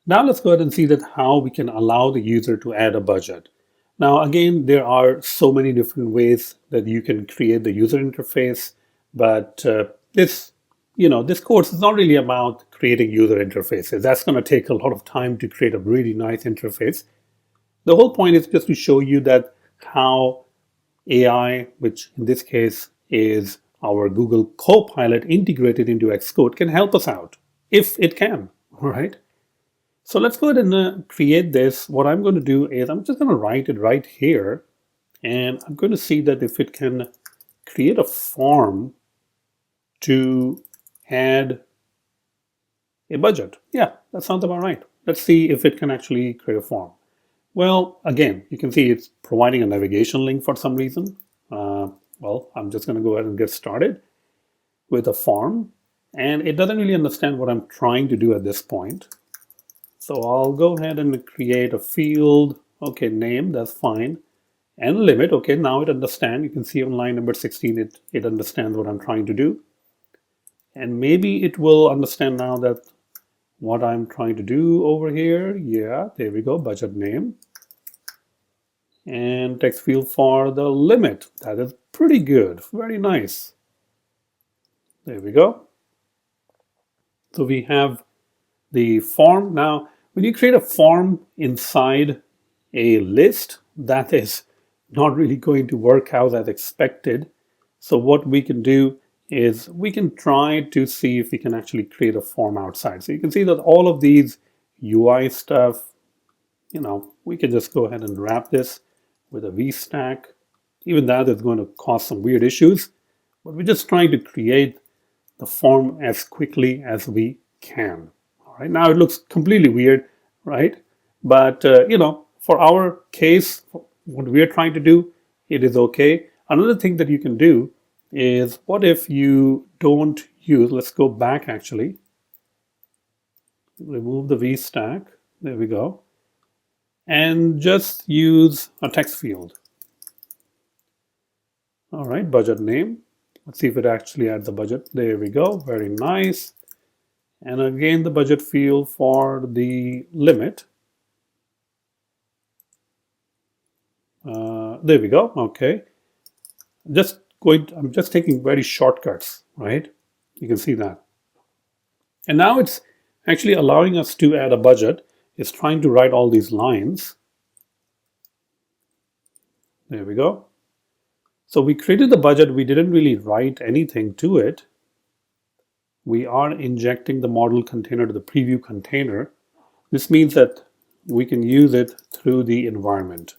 Now let's go ahead and see that how we can allow the user to add a budget. Now again, there are so many different ways that you can create the user interface, but this course is not really about creating user interfaces. That's going to take a lot of time to create a really nice interface. The whole point is just to show you that how AI, which in this case is our Google Copilot integrated into Xcode, can help us out, if it can, all right? So let's go ahead and create this. What I'm going to do is I'm just going to write it right here, and I'm going to see that if it can create a form to add a budget. Yeah, that sounds about right. Let's see if it can actually create a form. Well, again, you can see it's providing a navigation link for some reason. Well, I'm just going to go ahead and get started with a form, and it doesn't really understand what I'm trying to do at this point. So I'll go ahead and create a field. Okay, name, that's fine. And limit. Okay, now it understands. You can see on line number 16, it understands what I'm trying to do. And maybe it will understand now that what I'm trying to do over here. Yeah, there we go, budget name. And text field for the limit. That is pretty good, very nice. There we go. So we have the form. Now, when you create a form inside a list, that is not really going to work out as expected. So what we can do is we can try to see if we can actually create a form outside. So you can see that all of these UI stuff, we can just go ahead and wrap this with a VStack. Even that is going to cause some weird issues, but we're just trying to create the form as quickly as we can. All right, now it looks completely weird, right? But, for our case, what we're trying to do, it is okay. Another thing that you can do is, what if you don't use, let's go back actually, remove the VStack, there we go, and just use a text field. All right, budget name. Let's see if it actually adds a budget. There we go, very nice. And again, the budget field for the limit. There we go, okay. I'm just taking very shortcuts, right? You can see that. And now it's actually allowing us to add a budget. It's trying to write all these lines. There we go. So we created the budget. We didn't really write anything to it. We are injecting the model container to the preview container. This means that we can use it through the environment.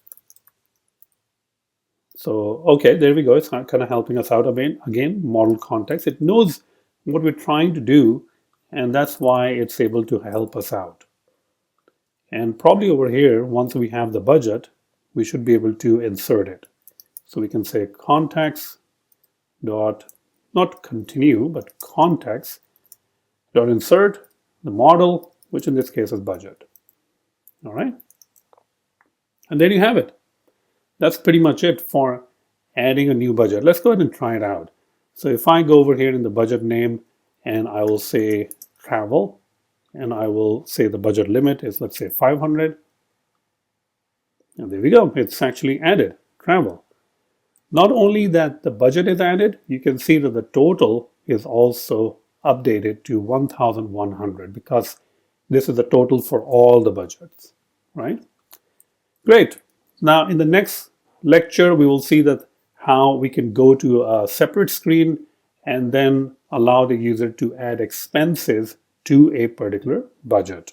So, okay, there we go. It's kind of helping us out again, model context. It knows what we're trying to do, and that's why it's able to help us out. And probably over here, once we have the budget, we should be able to insert it. So we can say context dot, not continue, but context dot insert the model, which in this case is budget. All right. And there you have it. That's pretty much it for adding a new budget. Let's go ahead and try it out. So if I go over here in the budget name and I will say travel, and I will say the budget limit is, let's say, 500. And there we go. It's actually added travel. Not only that the budget is added, you can see that the total is also updated to 1,100 because this is the total for all the budgets, right? Great. Now in the next lecture, we will see that how we can go to a separate screen and then allow the user to add expenses to a particular budget.